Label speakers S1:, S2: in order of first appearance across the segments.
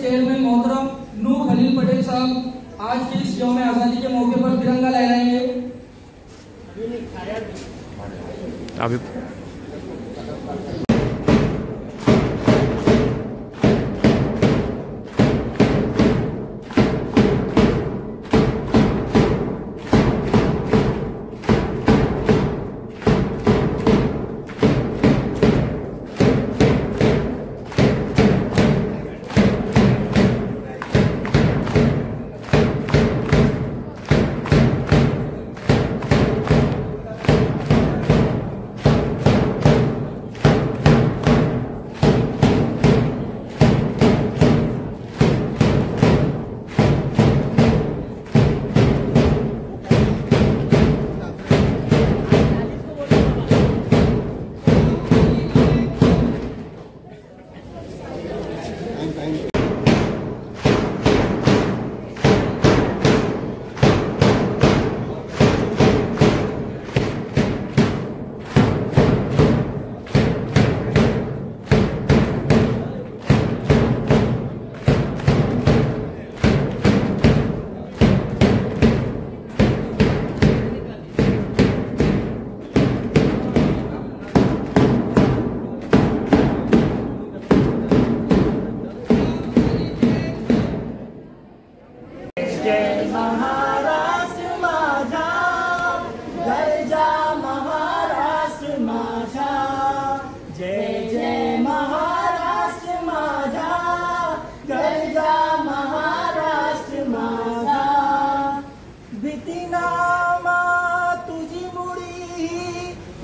S1: Chairman मोहतरम नूर खलील पटेल साहब आज की इस यौम आज़ादी के मौके पर तिरंगा लहराएंगे।
S2: अभी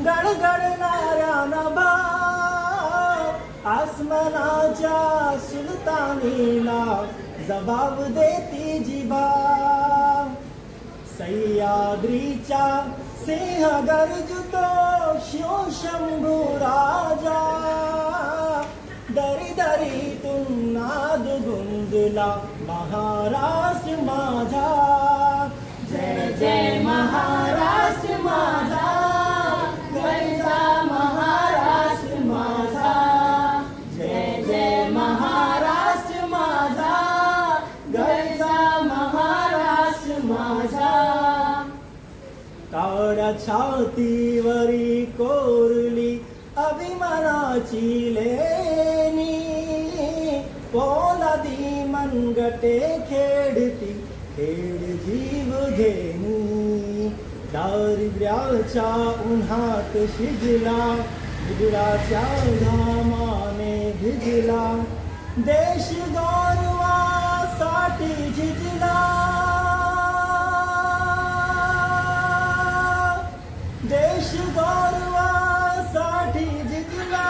S3: गडगडणाऱ्या नभा आसमानाच्या सुलतानीला जबाब देती जिबा सह्याद्रीच्या सिंह गर्जतो शिव शंभू राजा दरी दरीतून नाद गुंजला महाराष्ट्र माझा जय जय महाराष्ट्र माझा गरजा महाराष्ट्र माझा जय जय महाराष्ट्र माझा गरजा महाराष्ट्र माझा काळ्या छातीवरी कोरली अभिमानाची लेणी पोलादी मनगटे खेळती खेळ जीव घेणी दारिद्र्याच्या उन्हात शिजला गुजराच्या घामाने भिजला देश गौरवासाठी झिजला देश गौरवासाठी झिजला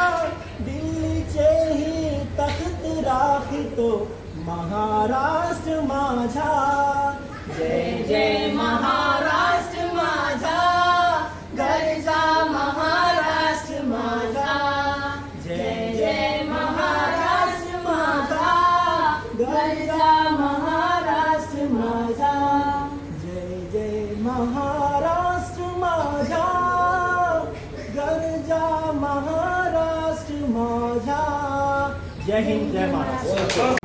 S3: दिल्लीचेही तख्त राखतो महाराष्ट्र माझा जय जय महाराष्ट्र माझा गरजा महाराष्ट्र माझा जय जय महाराष्ट्र माझा गरजा महाराष्ट्र माझा जय जय महाराष्ट्र माझा गरजा महाराष्ट्र माझा। जय हिंद जय महाराष्ट्र।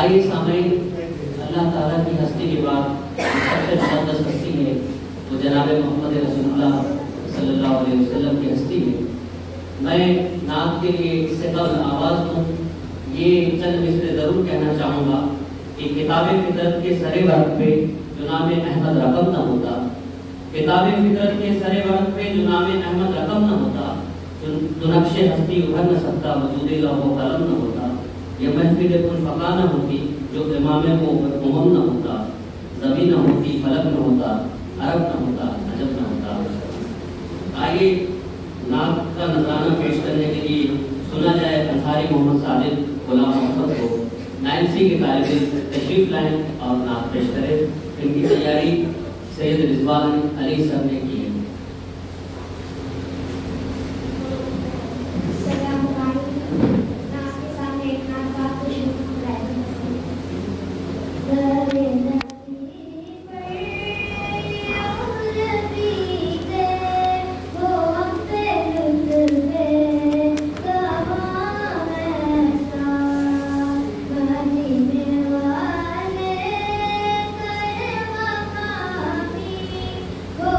S4: आइए सामईन, अल्लाह ताला की हस्ती के बाद सबसे मुक़द्दस हस्ती है वो जनाब मोहम्मद रसूलुल्लाह सल्लल्लाहु अलैहि वसल्लम की हस्ती है। मैं नात के लिए इससे कबल आवाज़ दूँ ये चंद मिसरे ज़रूर कहना चाहूँगा कि किताब फितरत के सरे वक्त पे जो नाम अहमद रकम न होता, किताब फितरत के सरे वक्त पे जो नाम अहमद रकम न होता, जो नक्शे हस्ती उभर न सकता, वजूद लौह कलम न होता, यह महफिल फका न होती, जो इमाम को उमम न होता, ज़मीन न होती, फलक न होता, अरब न होता, अजब न होता। आइए नात का नजराना पेश करने के लिए सुना जाए अंसारी मोहम्मद सादिक गुलाम मोहम्मद को 9C के तालिब तशरीफ लाएं और नात पेश करें। इनकी तैयारी सैयद रिजवान अली सर ने की है।
S5: Go,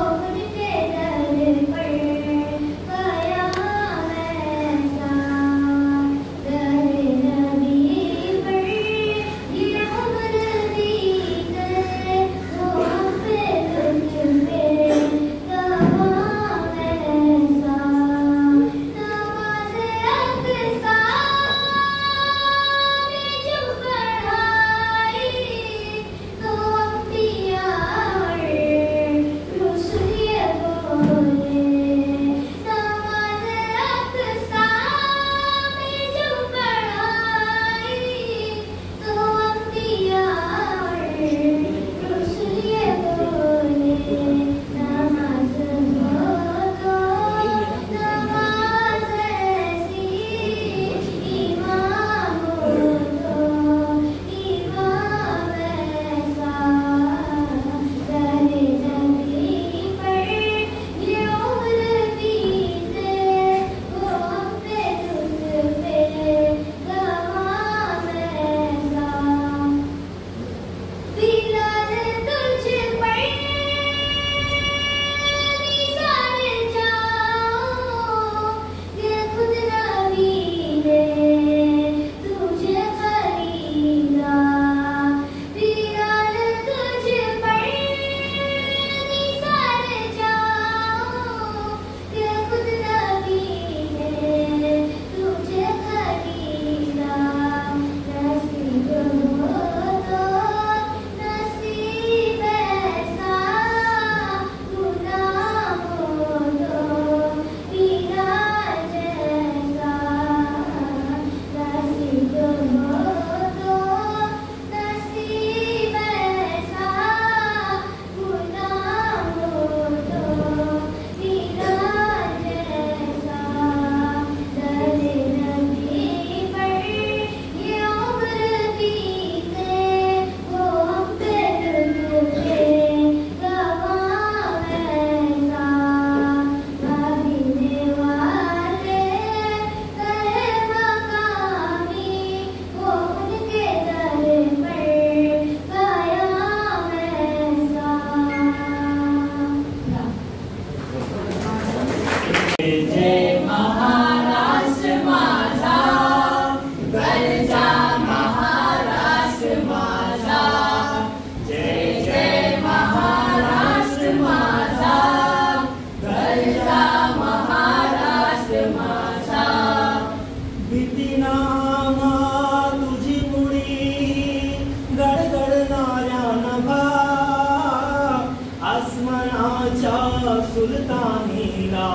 S3: सुल्तानीला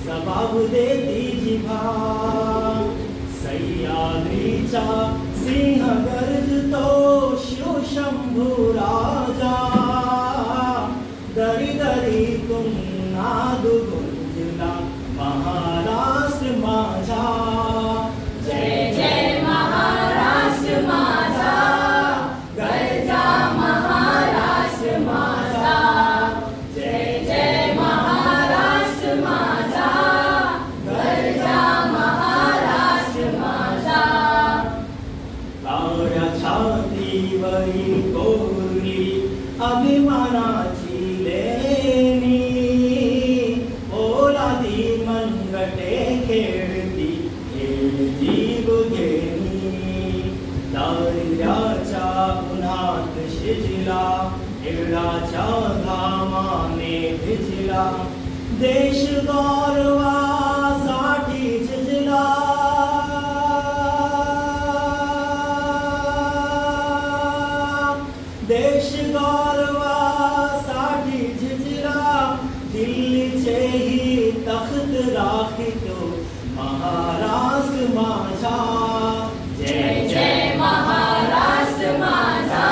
S3: जबाब देती जिभा सह्याद्रीचा सिंह गर्जतो शिवशंभू राजा दरी दरीतून नाद गुंजला महाराष्ट्र माझा
S5: जय जय महाराष्ट्र माझा गर्जा महाराष्ट्र माझा जय जय महाराष्ट्र माझा गर्जा महाराष्ट्र माझा
S3: ताऱ्या छातीवरी कोरली अभिमानाची लेणी ओलादी मनगटे खेळती जीव घेणी दारिद्र्याच्या उन्हात शिजला हिरडाच्या घामाने भिजला देश गौरवासाठी झिजला देश गौरवासाठी झिजला दिल्लीचेही तख्त राखितो महाराष्ट्र माझा
S5: जय जय महाराष्ट्र माझा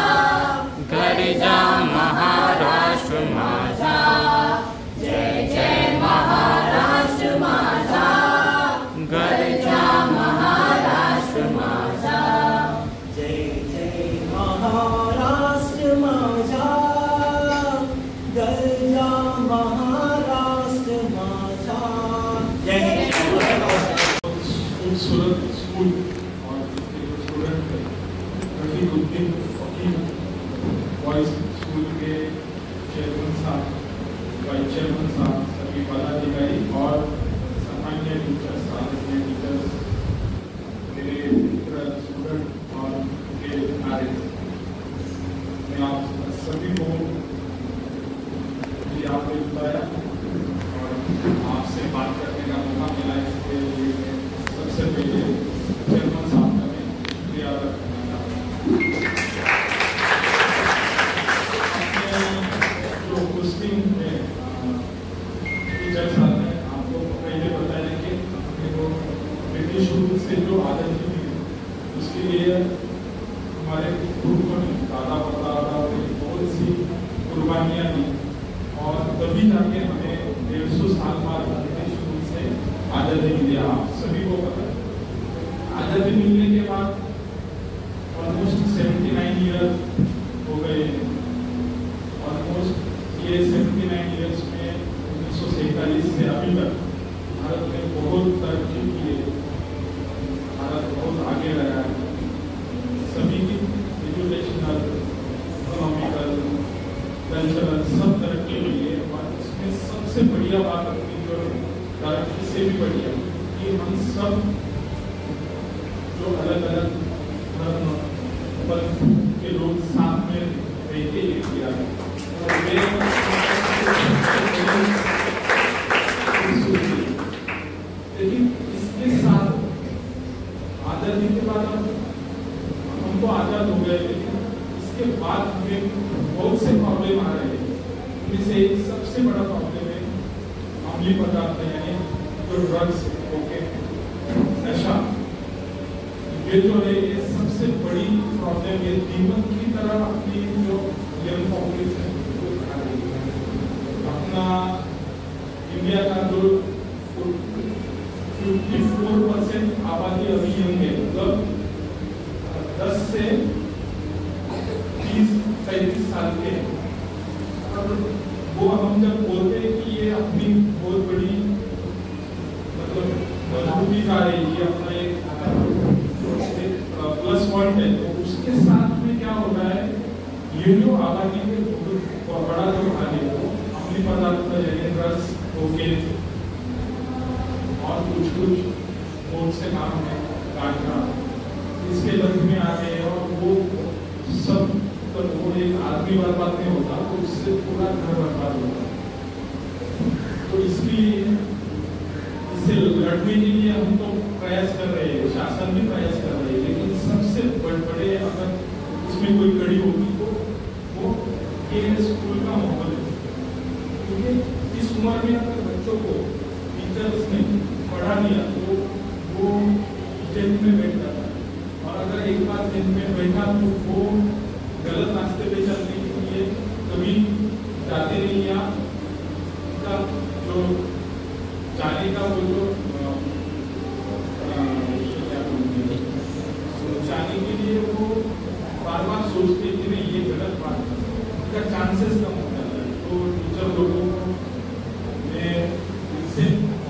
S2: गर्जा महाराष्ट्र माझा
S5: जय जय महाराष्ट्र माझा गर्जा महाराष्ट्र माझा
S3: जय जय महाराष्ट्र माझा गर्जा महाराष्ट्र माझा जय
S6: खूबसूरत स्कूल और स्टूडेंट रफीकुद्दीन फकीम बॉयज स्कूल के चेयरमैन साहब, वाइस चेयरमैन साहब, सभी पदाधिकारी और सामान्य टीचर्स, सामान्य टीचर्स, मेरे मित्र स्टूडेंट और उनके पेरेंट्स, मैं आप सभी को आपने बुलाया और आपसे बात करने का मौका मिला, इसके लिए सबसे पहले चेयरमैन साहब का मैं शुक्रिया अदा करना चाहता हूँ। जो पोस्टिंग में टीचर्स आते हैं, आपको पहले बताया कि अपने को ब्रिटिश रूल से जो आदत थी उसके लिए हमारे पूर्वजों ने दादा परदादा ने बहुत सी कुर्बानियाँ दी और तभी जाके हमें 150 साल बाद ब्रिटिश रूल से आज़ादी मिली। आप सभी को पता है आज़ादी मिलने के बाद ऑलमोस्ट 79 ईयर हो गए। ऑलमोस्ट ये 79 ईयर्स में 1947 से अभी तक भारत ने बहुत तरक्की की है, भारत बहुत आगे रहा है। सभी की एजुकेशनल, इकोनॉमिकल, कल्चरल सब तरक्की हुई है और इसमें सबसे बढ़िया बात अपनी जो तरक्की से भी बढ़िया कि हम सब जो अलग अलग धर्म पंथ के लोग साथ में रहते ही किया है और लेकिन इसके साथ आज़ादी के बाद हम तो आज़ाद हो गए, लेकिन इसके बाद हमें बहुत से प्रॉब्लम आ रहे हैं। उनमें से एक सबसे बड़ा प्रॉब्लम है अम्लीय पदार्थ यानी जो ड्रग्स, कोकेन, नशा। ये जो है ये सबसे बड़ी प्रॉब्लम है, दीमक की तरह अपनी जो यंग पॉपुलेशन को खा रही है। अपना इंडिया का जो 54% आबादी अभी यंग है, मतलब 10 से 30-35 साल के। और वो हम जब बोलते हैं कि ये अपनी बहुत बड़ी मतलब मजबूती का है, ये अपना एक प्लस पॉइंट है, तो उसके साथ में क्या हो रहा है, ये जो आबादी के बड़ा जो भाग है वो अम्लीय पदार्थ जैसे ड्रग्स, कोकेन और कुछ बहुत से काम है गांजा, इसके लत में आ गए और वो सब तो वो एक आदमी बर्बाद नहीं होता तो उससे पूरा घर बर्बाद होता। तो इसलिए इससे लड़ने के लिए हम तो प्रयास कर रहे हैं, शासन भी प्रयास कर रहे हैं, लेकिन सबसे बड़े अगर उसमें कोई कड़ी होगी तो वो ये स्कूल का माहौल है, क्योंकि इस उम्र में अगर बच्चों को टीचर्स ने पढ़ा दिया तो वो जेल में बैठ जाता है, और अगर एक बार जेल में बैठा तो वो गलत रास्ते पे चलने के लिए कभी जाते नहीं, या उनका जो जाने का वो जो जाने के लिए वो बार बार सोचते कि नहीं ये गलत बात है, उनका चांसेस कम हो जाता है। तो टीचर लोगों को मैं इनसे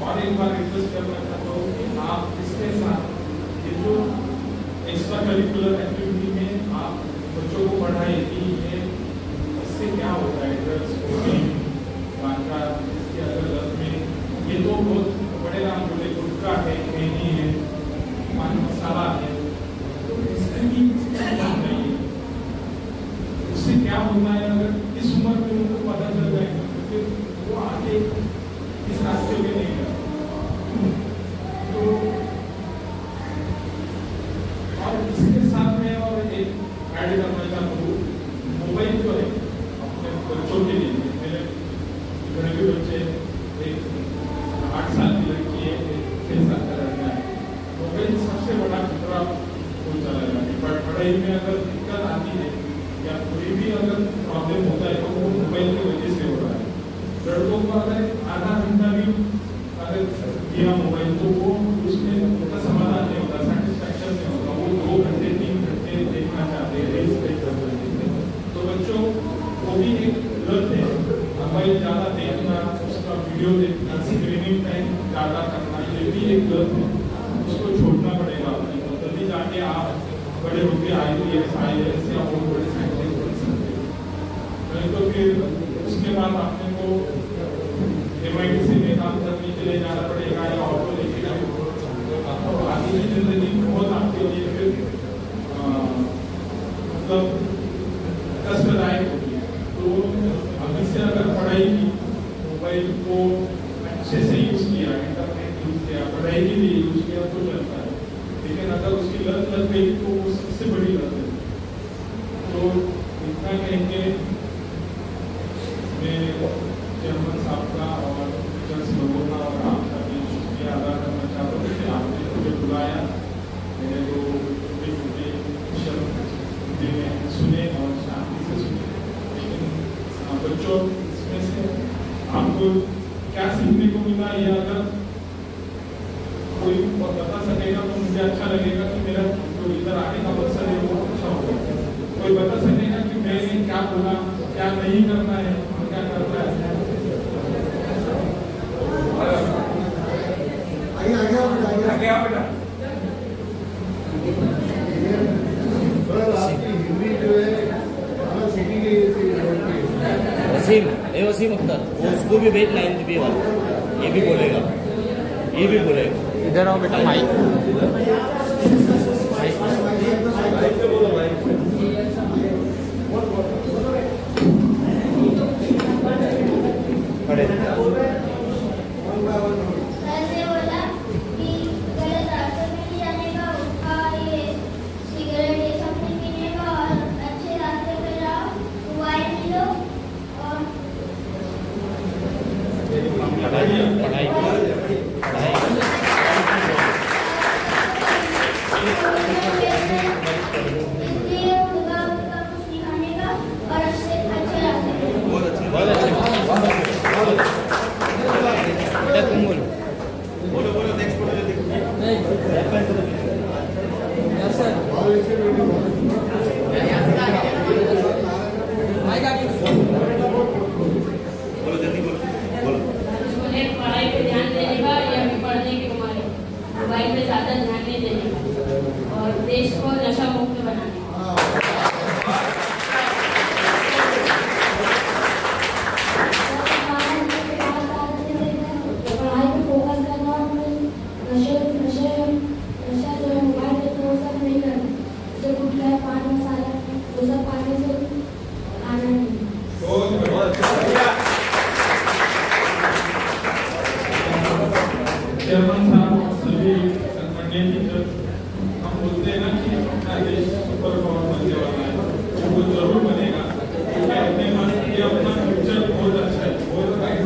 S6: और एक बार रिक्वेस्ट करना चाहता हूँ कि आप इसके साथ ये जो एक्स्ट्रा करिकुलर एक्टिविटी में आप बच्चों को पढ़ाएं कि ये इससे क्या होता है, ड्रग्स बांका इसके अलग में ये तो बहुत बड़े नाम बोले, गुटखा है, खैनी है, पान मसाला है, तो इससे भी नहीं है। उससे क्या होना है, अगर इस उम्र में उनको पता चल जाएगा तो फिर वो आगे इस रास्ते में नहीं गया। तो और इसके साथ में और एक ऐड करना चाहता हूँ, मोबाइल जो है अपने बच्चों के लिए, मेरे घर के बच्चे एक 8 साल की लड़की है, 6 साल का लड़का है, मोबाइल सबसे बड़ा खतरा हो चला है। पढ़ाई में अगर दिक्कत आती है या कोई भी अगर प्रॉब्लम होता है तो वो मोबाइल की वजह से हो रहा है। लड़कों को अगर आधा घंटा भी अगर दिया मोबाइल तो वो उसमें उनका समाधान नहीं होता, सेटिस्फैक्शन नहीं होता, वो 2 घंटे 3 घंटे देखना चाहते हैं। तो बच्चों वो भी एक लत है, मोबाइल ज़्यादा देखना, उसका वीडियो देखना, स्क्रीनिंग टाइम ज़्यादा करना, ये भी एक लत है, उसको छोड़ना पड़ेगा। तभी जाके आप बड़े होके IAS IAS या बहुत बड़े साइंटिस्ट बन सकते हैं। नहीं तो फिर उसके बाद आपने को MIT में काम करने के लिए जाना पड़ेगा या ऑटो लेके जाना, तो आगे की जिंदगी बहुत आपके लिए फिर मतलब कष्टदायक होगी। तो अभी से अगर पढ़ाई की, मोबाइल को अच्छे से यूज किया, इंटरनेट यूज किया, पढ़ाई के लिए यूज किया तो चलता है, लेकिन अगर उसकी लत लग गई तो वो सबसे बड़ी लत है। तो इतना कहेंगे, मैं चेयरमैन साहब का और टीचर्स लोगों का और आपका भी शुक्रिया अदा करना चाहता हूँ कि आपने मुझे बुलाया, मेरे को छोटे में सुने और शांति से सुने। लेकिन बच्चों, इसमें से आपको क्या सीखने को मिला, या अगर कोई बता सकेगा तो मुझे अच्छा लगेगा कि मेरा जो इधर आने का मकसद है वो अच्छा होगा। कोई बता सकेगा कि मैंने क्या बोला, क्या नहीं करना है और क्या करना है। आगे आओ बेटा।
S7: वसीम अख्तर, वो उसको भी भेज 9th B वाला, ये भी बोलेगा, ये भी बोलेगा।
S2: इधर आओ बेटा, माइक
S5: मोबाइल पे ज़्यादा ध्यान नहीं देने का और देश को नशा मुक्त बनाने
S8: पढ़ाई पे फोकस करना और नशा जो है मोबाइल पे तो सब नहीं करना, जैसे गुटखा है, पान मसाला, वो सब पाने से आना नहीं।
S6: चेयरमैन साहब, सभी सन्माननीय टीचर, हम बोलते हैं ना कि अपना देश सुपर पावर बनने वाला है, वो जरूर बनेगा, क्योंकि अपने मन ये अपना फ्यूचर बहुत अच्छा है, बहुत अच्छा है।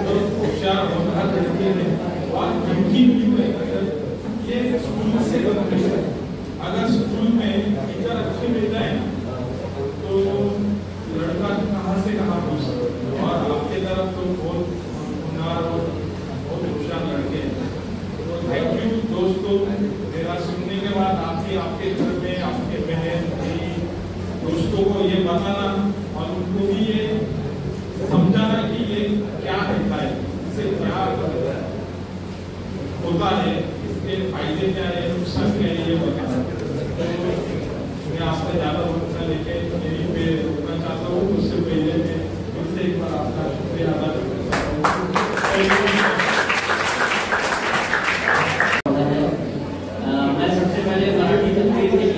S6: तो होता है इसके फायदे क्या है, नुकसान क्या है, ये बताना। मैं आपका ज़्यादा वक्त न लेके यहीं पे रोकना चाहता हूँ। उससे पहले मैं फिर से एक बार आपका शुक्रिया अदा करना चाहता हूँ।
S4: मैं सबसे पहले मराठी तकरीर के लिए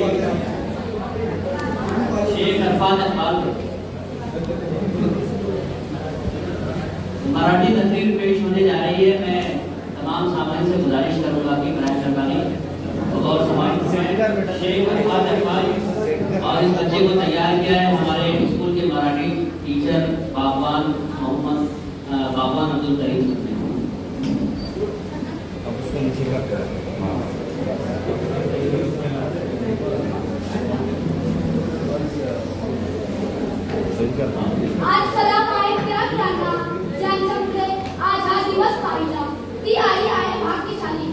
S4: शेख अरफात इकबाल मराठी तकरीर पेश होने जा रही है। मैं तमाम सामान्य से गुजारिश करूंगा कि बराए मेहरबानी और समाज में शेख अरफात इकबाल और इस बच्चे को तैयार किया है हमारे स्कूल के मराठी टीचर बागवान अब्दुल करीम ने।
S8: आज सलाम आहे त्यांना ज्यांच्यामुळे आज हा दिवस पाहिला ती आई आहे भाग्यशाली।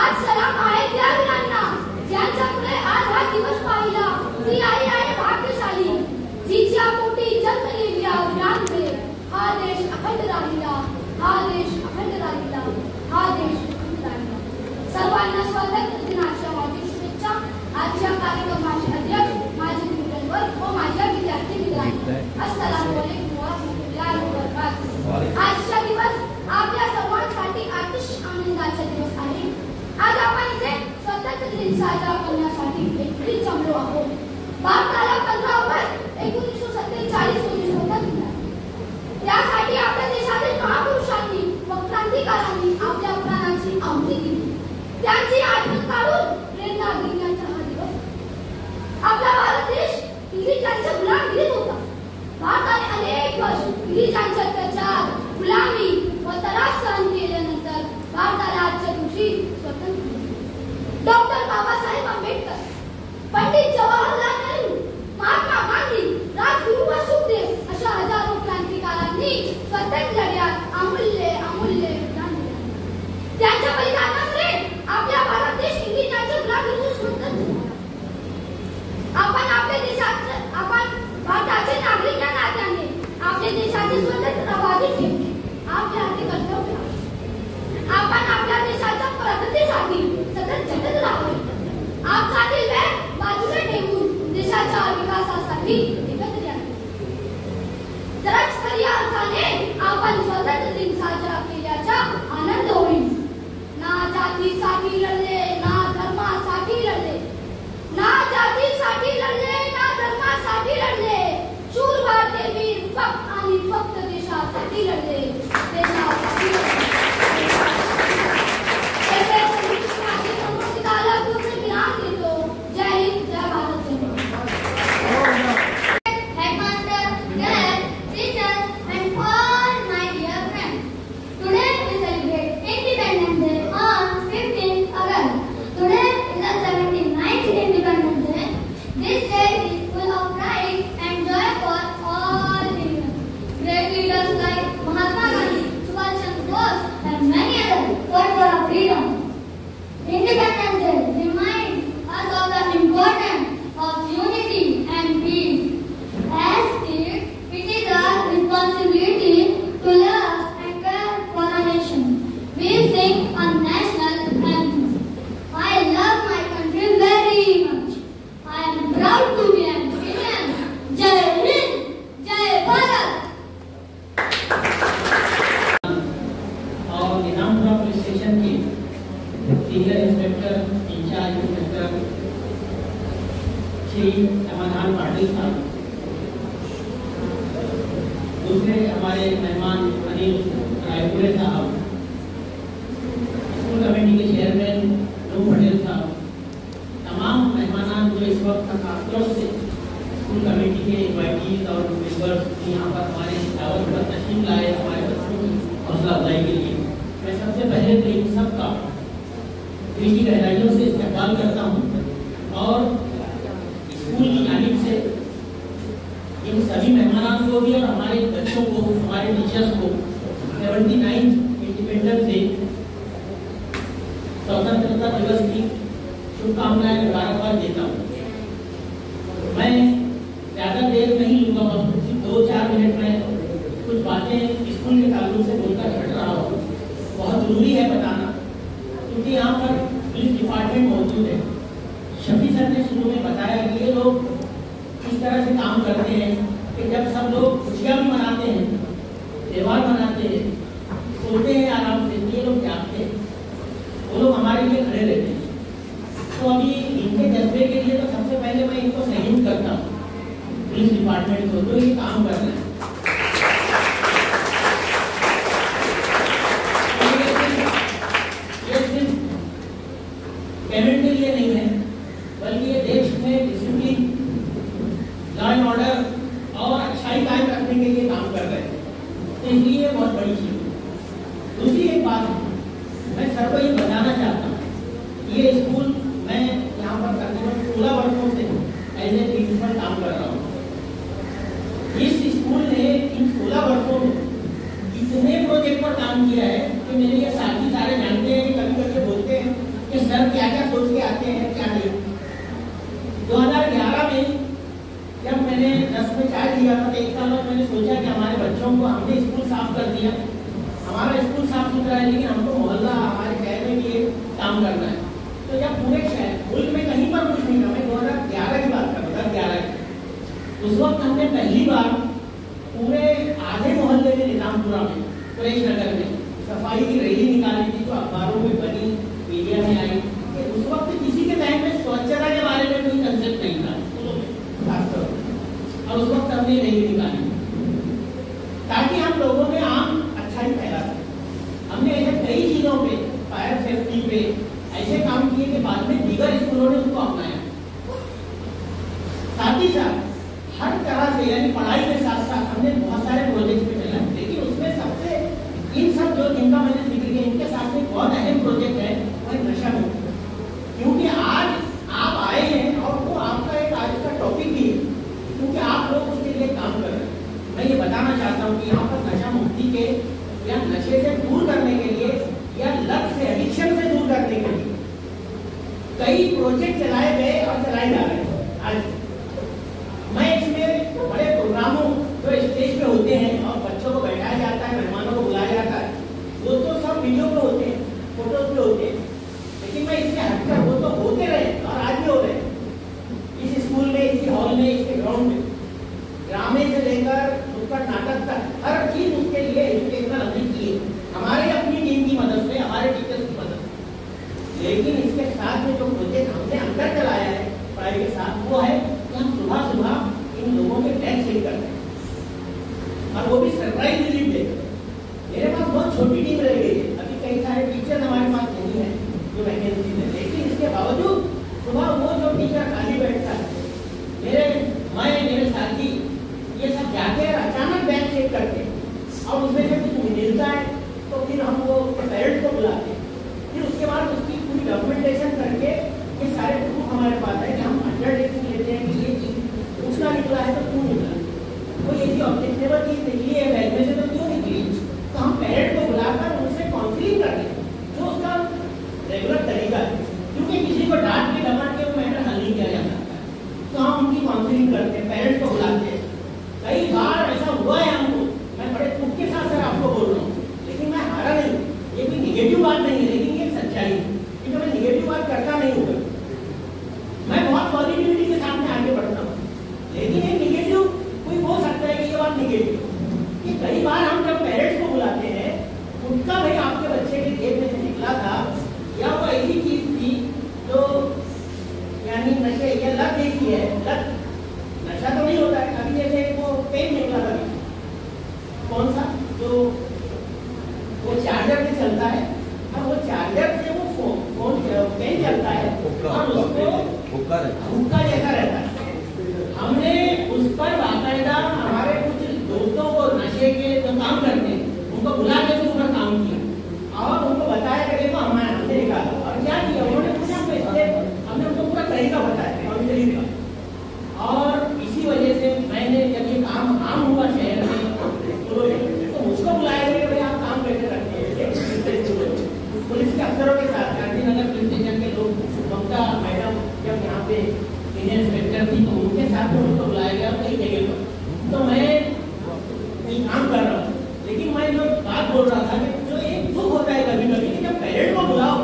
S8: आज सलाम आहे त्यांना ज्यांच्यामुळे आज हा दिवस पाहिला ती आई आहे भाग्यशाली। जिच्या पोटी जन्मलेल्या मुलांमुळे हा देश अखंड राहिला, हा देश अखंड राहिला, हा देश अखंड राहिला। सर्वांना स्वातंत्र्य दिनाच्या माझी शुभेच्छा। आजच्या कार्यक्रमाचे अध्यक्ष माझे मित्रवर व माझ्या विद्यार्थी मित्रांनो अस्सलामु अलैकुम व रहमतुल्लाहि व बरकातुहू। आजचा दिवस आपल्या सर्वांसाठी अतिशय आनंदाचा दिवस आहे। आज आपण इथे स्वातंत्र्य दिन साजरा करण्यासाठी एकत्रित जमलो आहोत। भारताला 15 ऑगस्ट 1947 रोजी स्वातंत्र्य मिळाले। त्यासाठी आपल्या देशातील महापुरुषांनी व क्रांतिकारकांनी आपल्या प्राणांची आहुती दिली। त्यांची आठवण काढून प्रेरणा घेण्याचा हा दिवस। आपला भारत देश इंग्रजांच्या गुलामगिरीत होता। भारताने अनेक वर्ष इंग्रजांच्या अत्याचार, गुलामी व त्रास सहन केल्यानंतर भारताला आजच्या दिवशी स्वातंत्र्य मिळाले। डॉक्टर बाबासाहेब आंबेडकर, पंडित जवाहरलाल नेहरू, महात्मा गांधी, राजगुरू व सुखदेव अशा हजारो क्रांतिकारकांनी स्वातंत्र्य लढ्यात अमूल्य योगदान दिले। त्यांच्या बलिदानामुळे आपला भारत देश इंग्रजांच्या गुलामीतून स्वतंत्र झाला। आपण भारताचे नागरिक या नात्याने आपल्या देशाची स्वतंत्रता ठेवणे आपल्या हाती कर्तव्य आहे। आपण आपल्या देशाच्या प्रगतीसाठी सतत झटत राहावे। आपसातील वेळ बाजूला ठेवून देशाच्या विकासासाठी एकत्र यावे। तरच खऱ्या अर्थाने आपण स्वातंत्र्य दिन साजरा केल्याचा आनंद होईल। ना जातीसाठी लढले, ना धर्मासाठी लढले, ना जातीसाठी लढले, ना धर्मासाठी लढले, शूर भारतीय वीर फक्त आणि फक्त देशासाठी लढले, देशासाठी लढले। ऐसे संस्कृतीची संस्कृतीला पूर्ण विराम देतो। जय हिंद, जय भारत, जय माता। Headmaster, guests, teachers, and all my dear friends. Today we celebrate Independence Day on 15th August. Today is the 79th Independence Day. This day is full of pride and joy for all Indians. Great leaders like Mahatma Gandhi, Subhash Chandra Bose, and many others fought for our freedom. Independence Day reminds us of the importance of unity and peace. As kids, it is our responsibility to love and care for our nation. We sing a national anthem. I love my country very much. I am proud to be an Indian. Jai Hind, Jai Bharat.
S4: और Inampura police station के senior inspector incharge inspector Shri Samadhan Patil साहब, दूसरे हमारे मेहमान अनिल रायपुरे साहब, school committee के chairman Nooh Patel साहब, तमाम मेहमान जो इस वक्त खासतौर से स्कूल कमेटी के इन्वाइटीज और मेंबर्स यहाँ पर हमारे दावत पर तशरीफ लाए हमारे बच्चों की हौसला अफजाई के लिए, मैं सबसे पहले तो इन सबका दिल की गहराइयों से इस्तेमाल करता हूँ और स्कूल की जानिब से इन सभी मेहमानों को भी और हमारे बच्चों को, हमारे टीचर्स को 79 इंडिपेंडेंस डे स्वतंत्रता दिवस की शुभकामनाएं मुबारकबाद देता हूँ। मैं ज़्यादा देर नहीं लूँगा, बस 2-4 मिनट में कुछ बातें स्कूल के ताल्लुक से बोलकर हट रहा हूँ। बहुत ज़रूरी है बताना
S9: क्योंकि यहाँ पर पुलिस डिपार्टमेंट मौजूद है। शफी सर ने शुरू में बताया कि ये लोग इस तरह से काम करते हैं कि जब सब लोग खुशियाँ भी मनाते हैं, त्यौहार मनाते हैं, सोते हैं आराम से, ये लोग जागते हैं, वो लोग हमारे लिए खड़े रहते हैं। तो अभी इनके जज्बे के लिए तो सबसे पहले मैं इनको सैल्यूट करता हूँ, पुलिस डिपार्टमेंट को, जो ये काम कर रहे हैं। ये सिर्फ पेमेंट के लिए नहीं है, बल्कि ये देश में डिसिप्लिन, लॉ एंड ऑर्डर और अच्छाई कायम रखने के लिए काम कर रहे हैं। तो इसलिए बहुत बड़ी चीज है। दूसरी एक बात मैं सर को ये बताना चाहता हूँ, ये स्कूल मैं यहाँ पर तकरीबन 16 वर्षों से एज ए प्रिंसिपल काम कर रहा हूँ। इस स्कूल ने इन 16 वर्षों में इतने प्रोजेक्ट पर काम किया है कि मेरे ये साथी सारे जानते हैं कि कभी कभी बोलते हैं कि सर क्या क्या सोच के आते हैं, क्या नहीं। 2011 में जब मैंने 10 में चाय लिया था, तो एक साल बाद मैंने सोचा कि हमारे बच्चों को हमने स्कूल साफ कर दिया, हमारा स्कूल साफ सुथरा है, लेकिन हमको मोहल्ला हमारे शहर में भी काम करना है। तो जब पूरे शहर मुल्क में कहीं पर कुछ नहीं था, मैं 2011 की बात कर रहा था, 2011 उस वक्त हमने पहली बार पूरे आधे मोहल्ले में, निजामपुरा में, सुरेश नगर में सफाई की रैली निकाली थी, जो अखबारों में बनी, मीडिया में आई। उस वक्त किसी के टाइम में स्वच्छता के बारे में कोई कंसेप्ट नहीं था खासतौर पर, और उस वक्त हमने रैली निकाली ताकि हम लोगों में आम अच्छाई फैला सके। हमने ऐसे कई चीजों पे, फायर सेफ्टी पे ऐसे काम किए कि बाद में दीगर स्कूलों ने उसको अपनाया। साथ ही साथ हर तरह से, यानी पढ़ाई के साथ साथ हमने बहुत सारे प्रोजेक्ट पे चला, लेकिन उसमें सबसे इन सब जो जिनका मैंने जिक्र किया, इनके साथ में बहुत अहम प्रोजेक्ट है वो है नशा मुक्ति। क्योंकि आज आप आए हैं और वो आपका एक आज का टॉपिक भी है, क्योंकि आप लोग उसके लिए काम कर रहे हैं। मैं ये बताना चाहता हूँ कि यहाँ पर नशा मुक्ति के या नशे से दूर करने के लिए या लत से, एडिक्शन से दूर करने के लिए कई प्रोजेक्ट चलाए गए और चलाए जा रहे हैं। आज मैं इसमें बड़े प्रोग्रामों जो स्टेज पे होते हैं और बच्चों को बैठाया जाता है, मेहमानों को बुलाया जाता है, वो तो सब वीडियो पे होते हैं, फोटोज पे होते हैं, लेकिन मैं इससे हटकर वो तो होते रहे और आज भी हो रहे हैं। इस स्कूल में, इसी हॉल में, इसके ग्राउंड में, ड्रामे से लेकर नुक्कड़ नाटक तक हर चीज उसके लिए एजुकेशनल हमने की है, हमारे अपनी टीम की मदद से, हमारे टीचर्स की मदद से। लेकिन इसके साथ में जो प्रोजेक्ट हमने अंदर चलाया है पढ़ाई के साथ, वो है कि हम सुबह सुबह इन लोगों के बैग चेक करते हैं, और वो भी सरप्राइज रिलीफ देते हैं। मेरे पास बहुत छोटी टीम रह गई है, अभी कई सारे टीचर हमारे पास नहीं है जो वैकेंसी है, लेकिन इसके बावजूद सुबह वो जो टीचर खाली बैठता है, मेरे साथी ये सब जाके अचानक बैग चेक करते हैं और उसमें से कुछ मिलता है तो फिर हम वो पेरेंट्स को बुलाते हैं, फिर उसके बाद उसकी पूरी डॉक्यूमेंटेशन करके ये सारे प्रूफ हमारे पास है कि हम अंडरटेकिंग लेते हैं कि ये चीज पूछना निकला है तो क्यों निकला, कोई ऐसी ऑब्जेक्शनेबल चीज निकली है बैग में से तो क्यों निकली, तो हम पेरेंट को बुलाकर उनसे काउंसलिंग करते हैं, जो उसका रेगुलर तरीका है, क्योंकि किसी को डांट के डपट के वो मैटर हल नहीं किया जा सकता है, तो हम उनकी काउंसलिंग करते हैं, पेरेंट्स को बुलाते हैं। कई बार ऐसा हुआ है हमको, मैं बड़े दुख के साथ सर आपको बोल रहा हूँ, लेकिन मैं हारा नहीं, ये भी निगेटिव बात नहीं है, लेकिन ये सच्चाई है, क्योंकि मैं निगेटिव बात करता नहीं हूँ, मैं बहुत पॉजिटिविटी के साथ में आगे बढ़ता हूँ, लेकिन ये निगेटिव कोई बोल सकता है कि ये बात निगेटिव, कि कई बार हम जब पेरेंट्स को बुलाते हैं, उनका भाई आपके बच्चे के जेब में से निकला था, या वो ऐसी चीज थी जो यानी नशे या लत जैसी है, लत नशा तो नहीं होता है, अभी जैसे वो पेन निकला था, कौन सा जो वो चार्जर से चलता है, और वो चार्जर से वो फोन पेन चलता है और उसको हुक्का जैसा रहता है। हमने उस पर बाकायदा हमारे कुछ दोस्तों को नशे के जो काम करते हैं उनको बुला के उसके ऊपर काम किया और उनको बताया कि देखो हमारे हमने निकाला, और क्या किया उन्होंने पूछा, हमने उनको पूरा तरीका बताया काउंसलिंग का, और इसी वजह से मैंने जब ये काम आम हुआ शहर में तो मुझको बुलाया गया, भाई आप काम कैसे करते हैं, पुलिस के अफसरों के साथ, गांधीनगर पुलिस स्टेशन के लोग, ममता मैडम जब यहाँ पे इंडियन इंस्पेक्टर थी तो उनके साथ में मुझको बुलाया गया कई जगह पर, तो मैं ये काम कर रहा हूँ, लेकिन मैं जो बात बोल रहा था कि जो एक दुख होता है कभी कभी कि जब पेरेंट को बुलाओ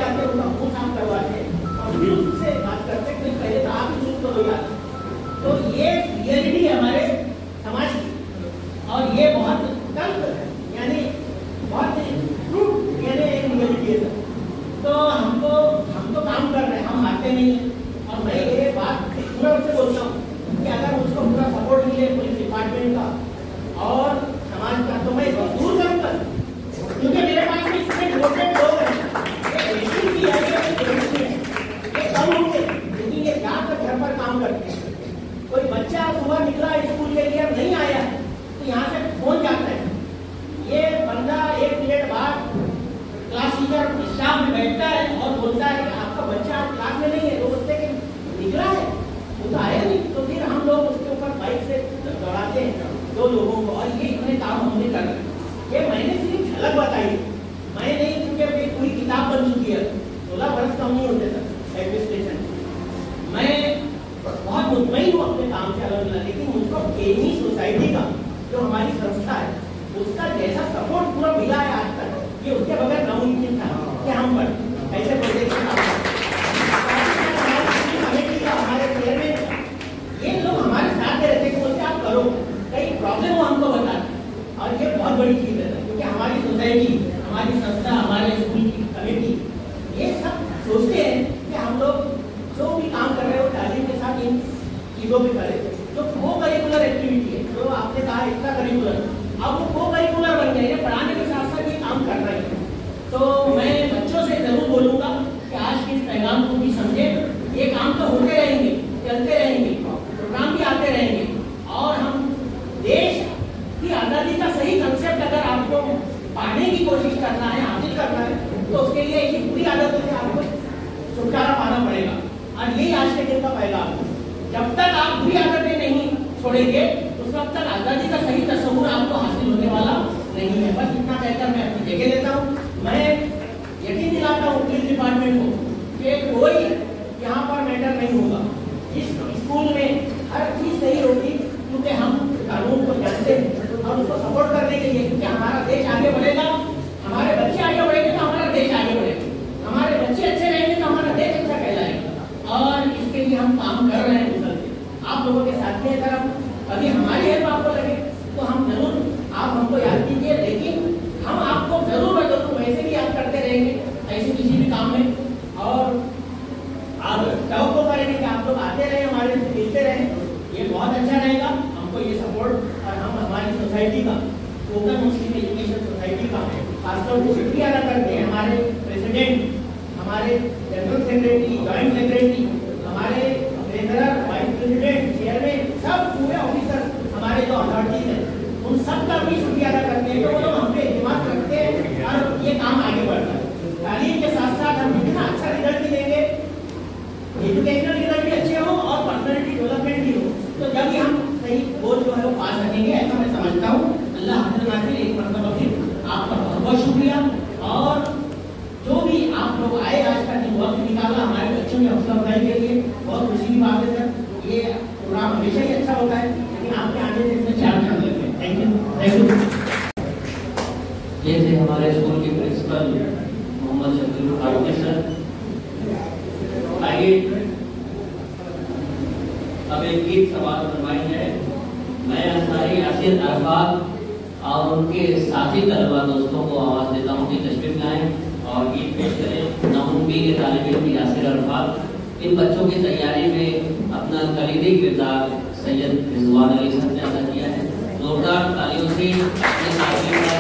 S9: जाते हैं, उनका मुंह साफ करवाते हैं और फिर उससे बात करते हैं कि पहले तो आप ही चुप करो यार। तो ये रियलिटी है हमारे समाज की और ये बहुत गलत है, यानी बहुत ट्रूथ यानी एक रियलिटी है सर। तो हम तो काम कर रहे हैं, हम हारते नहीं हैं। और मैं ये बात पूरा से बोलता हूँ कि अगर मुझको पूरा सपोर्ट मिले पुलिस डिपार्टमेंट का और समाज का तो मैं इसको दूर करूँगा, क्योंकि मेरे पास में इतने वोटेड लोग हैं, ये कम होंगे लेकिन ये जाकर घर पर काम करते हैं। कोई बच्चा सुबह निकला स्कूल के लिए नहीं आया तो यहाँ से फोन जाता है, ये बंदा 1 मिनट बाद क्लास टीचर स्टाफ में बैठता है और बोलता है कि आपका बच्चा क्लास में नहीं है। तो बोलते कि निकला है, वो तो आया नहीं। तो फिर हम लोग उसके ऊपर बाइक से दौड़ाते हैं 2 लोगों को और ये इतने काम हमने कर रहे हैं। ये मैंने सिर्फ झलक बताई, मैं नहीं, क्योंकि अभी पूरी किताब बन चुकी है, 16 वर्ष कम नहीं होते सर एडमिनिस्ट्रेशन। मैं बहुत मुतमईन हूँ अपने काम से अलग, लेकिन मुझको केनी सोसाइटी का जो हमारी संस्था है उसका जैसा सपोर्ट पूरा मिला है आज तक, ये उसके बगैर नामुमकिन था कि हम पर ऐसे प्रोजेक्ट हमारे चेयरमैन ये लोग हमारे साथ दे रहे थे कि बोलते आप करो, कई प्रॉब्लम हो हमको बता। और ये बहुत बड़ी चीज़ है क्योंकि हमारी सोसाइटी, हमारी संस्था, हमारे स्कूल की कमेटी ये सब सोचते हैं कि हम लोग जो भी काम कर रहे हो तालीम के साथ इन चीज़ों भी करें। जो को करिकुलर एक्टिविटी है जो आपने कहा एक्स्ट्रा करिकुलर, अब वो को करिकुलर बन गए, पढ़ाने के साथ साथ ये काम करना है। तो मैं बच्चों से जरूर बोलूँगा कि आज के इस पैगाम को भी समझे, ये काम तो होते रहेंगे, चलते रहेंगे, प्रोग्राम भी आते रहेंगे और हम देश की आज़ादी का सही कंसेप्ट अगर आपको पाने की कोशिश करना है, हासिल करना है, तो उसके लिए ऐसी पूरी आदतों से आपको छुटकारा पाना पड़ेगा। और यही आज के दिन का पैगाम है। जब तक आप बुरी आदतें नहीं छोड़ेंगे उस वक्त तक आज़ादी का सही तस्वुर आपको हासिल होने वाला नहीं है। बस इतना कहकर मैं अपनी जगह लेता हूँ। मैं यकीन दिलाता हूँ पुलिस डिपार्टमेंट को कि कोई यहाँ पर मैटर नहीं होगा। इस स्कूल में हर चीज़ सही होगी क्योंकि हम कानून को जानते हैं और उसको सपोर्ट करने के लिए, क्योंकि हमारा देश आगे बढ़ेगा, हमारे बच्चे आगे बढ़ेंगे तो हमारा देश आगे बढ़ेगा, हमारे बच्चे अच्छे रहेंगे तो हमारा देश अच्छा कहलाएगा। और इसके लिए हम काम कर रहे हैं मुसलसल आप लोगों के साथ में। अगर हम कभी हमारी हेल्प आपको लगे तो हम जरूर, आप हमको याद कीजिए, लेकिन हम आपको जरूर जरूर वैसे भी याद करते रहेंगे ऐसे किसी भी काम में। और आप टॉप को करेंगे कि आप लोग आते रहे, हमारे से मिलते रहे, ये बहुत अच्छा रहेगा हमको ये सपोर्ट। और हम हमारी सोसाइटी का, कोकण मुस्लिम एजुकेशन सोसाइटी का खासतौर पर शुक्रिया अदा करते हैं। हमारे प्रेसिडेंट, हमारे जनरल सेक्रेटरी, जॉइंट सेक्रेटरी, हमारे ट्रेजरर, वाइस प्रेसिडेंट, चेयरमैन, सब पूरे ऑफिसर, हमारे जो अथॉरिटीज हैं, उन सब का भी शुक्रिया अदा करते हैं कि वो लोग हम पे एतमाद रखते हैं और ये काम आगे बढ़ता है। तालीम के साथ साथ हम जितना अच्छा रिजल्ट भी देंगे, एजुकेशनल रिजल्ट भी अच्छे हो और पर्सनैलिटी डेवलपमेंट भी हो, तो जब ही हम सही गोल जो है वो पा सकेंगे, ऐसा मैं समझता हूँ। अल्लाह हाफ़िज़ नाज़रीन, एक मरतबा फिर आपका बहुत बहुत शुक्रिया। और जो भी आप लोग आए आज का दिन वक्त निकाला हमारे बच्चों की हौसला अफजाई के लिए, बहुत खुशी की बात है सर। ये प्रोग्राम हमेशा ही अच्छा होता है लेकिन आपके आने से इसमें 4 चांद लगे। Thank you, thank you.
S4: ये थे हमारे स्कूल के प्रिंसिपल मोहम्मद शफीउल फारूकी सर। आइए अब एक गीत समाज फरमाई है। मैं अंसारी यासिर अरफात और उनके साथी तलबा दोस्तों को आवाज़ देता हूँ कि तशरीफ लाएं और गीत पेश करें। नामुमकिन के तालिब इल्म यासिर अरफात, इन बच्चों की तैयारी में अपना कलीदी किरदार सैयद रिजवान अली सर ने अदा किया है। जोरदार तालियों से अपने साथियों का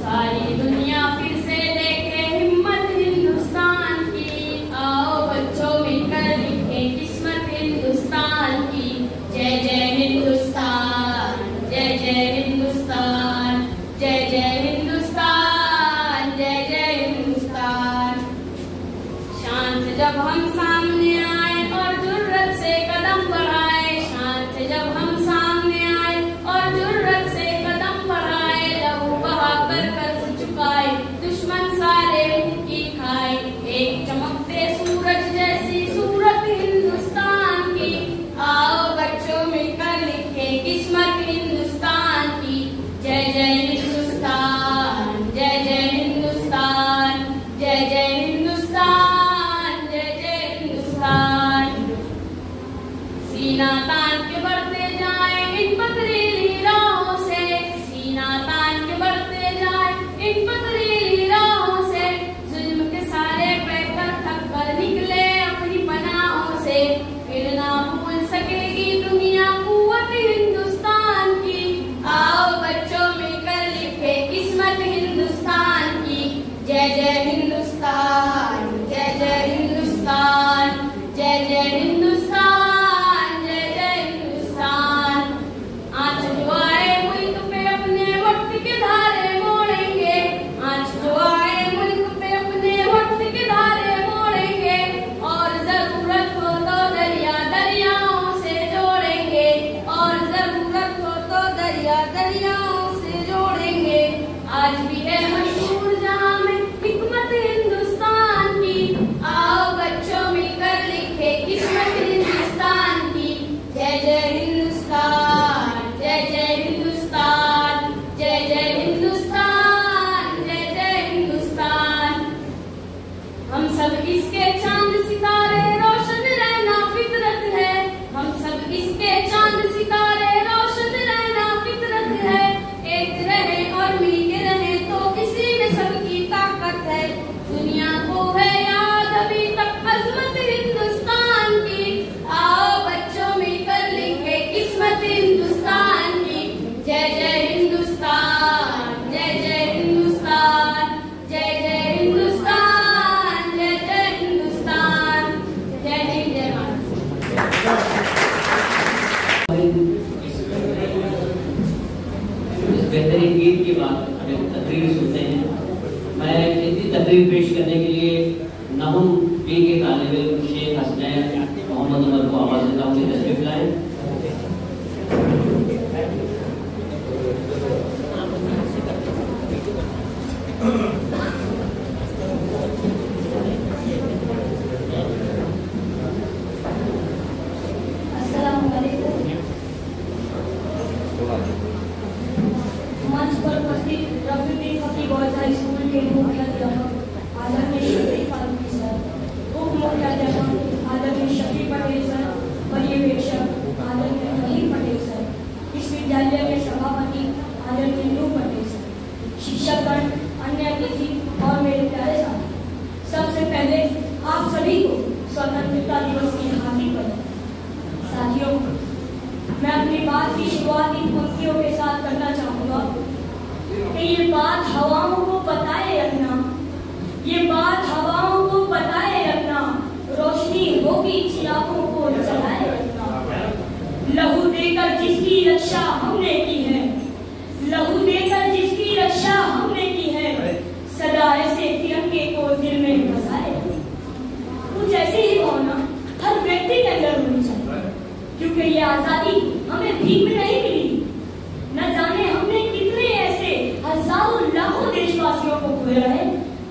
S5: सारी दुनिया फिर से देखे हिम्मत हिंदुस्तान की, आओ बच्चों मिलकर लिखे किस्मत हिंदुस्तान की। जय जय हिंदुस्तान, जय जय हिंदुस्तान, जय जय हिंदुस्तान, जय जय हिंदुस्तान। शान से जब हम सामने आए और जुर्रत से कदम बढ़ाए, शान से जब हम सामने आए और जुर्रत से कदम बढ़ाए, लहू बहा कर कर्ज चुकाए, दुश्मन सारे उनकी खाए। एक
S4: पी के तालिब इल्म शेख हसनैन मोहम्मद उमर को आवाज़ देता हूँ कि तशरीफ लाएं।
S8: मंच पर उपस्थित रफीउद्दीन फकीह बॉयज हाई स्कूल के मुख्य अध्यापक आदरणीय शफी फारूकी सर, उप मुख्य अध्यापक आदरणीय शफी पटेल सर, पर्यवेक्षक आदरणीय फहीम पटेल सर, इस विद्यालय के सभापति आदरणीय नूर पटेल सर, शिक्षकगण, अन्य अतिथि और मेरे प्यारे साथी, सबसे पहले आप सभी को स्वतंत्रता दिवस की हार्दिक बधाई। साथियों, मैं अपनी बात की शुरुआत इन पंक्तियों के साथ करना चाहूंगा कि ये बात हवाओं को बताए रखना, ये बात हवाओं को बताए रखना, रोशनी होगी चिरागों को जलाए रखना। लहू देकर जिसकी रक्षा हमने की है, लहू देकर जिसकी रक्षा हमने की है, सदा ऐसे तिरंगे को दिल में बसाए। कुछ ऐसी ही भावना हर व्यक्ति के अंदर होनी चाहिए, क्योंकि ये आजादी हमें भीख में नहीं मिली। न जाने हमने कितने ऐसे हजारों लाखों देशवासियों को खोया है,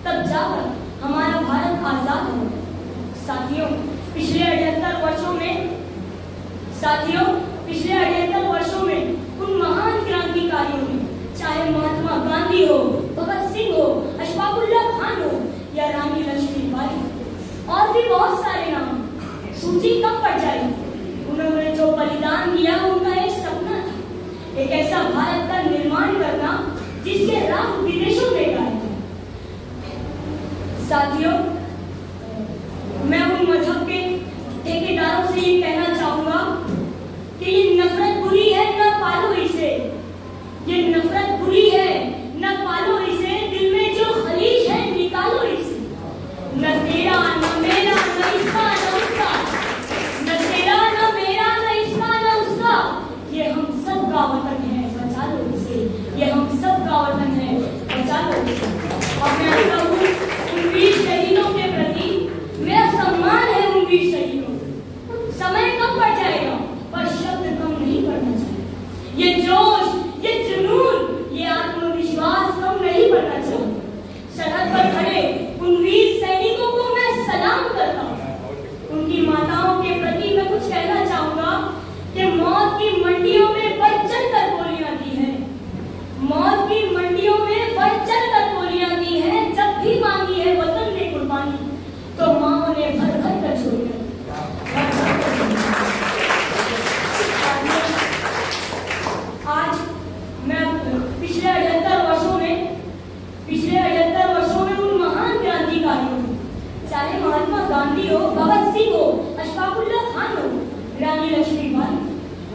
S8: तब जाकर हमारा भारत आजाद हो। साथियों, पिछले 78 वर्षों में उन महान क्रांतिकारियों में, चाहे महात्मा गांधी हो, भगत सिंह हो, अशफाकुल्लाह खान हो या रानी लक्ष्मीबाई, और भी बहुत सारे नाम, सूची कम पड़ जाएगी। उन्होंने जो बलिदान दिया उनका एक सपना था, एक ऐसा भारत का निर्माण करना जिसके राह विदेशों में गाए थे। साथियों, मैं उन मजहब के ठेकेदारों से ये कहना चाहूंगा कि ये नफरत बुरी है, न पालो इसे। ये नफरत बुरी है, न पालो इसे। दिल में जो खलीज है निकालो इसे। न तेरा न मेरा न इसका न उसका, न तेरा न मेरा न इसका न उसका, ये हम सब का वतन है, बचा लो इसे। ये हम सब का वतन है, बचा लो इसे। और मैं कहूँ उन वीर शहीदों के प्रति मेरा सम्मान है। उन वीर शहीदों, समय कम पड़ जाएगा पर शब्द कम नहीं पड़ना चाहिए। ये जोश, ये जुनून, ये आत्मविश्वास कम नहीं पड़ना चाहिए। सरहद पर खड़े उन वीर सैनिकों को मैं सलाम करता हूँ। उनकी माताओं के प्रति मैं कुछ कहना चाहूंगा कि मौत की मंडियों में बढ़ चढ़ कर गोलियां दी है, मौत की मंडियों में बढ़ चढ़ कर गोलियां दी है। जब भी मांगी है वतन में कुर्बानी, तो माओ ने भर भर कर छोड़ी है। आज मैं पिछले 78 वर्षों में उन महान क्रांतिकारियों, चाहे महात्मा गांधी हो, भगत सिंह हो, अशफाकुल्लाह खान हो, रानी लक्ष्मीबाई,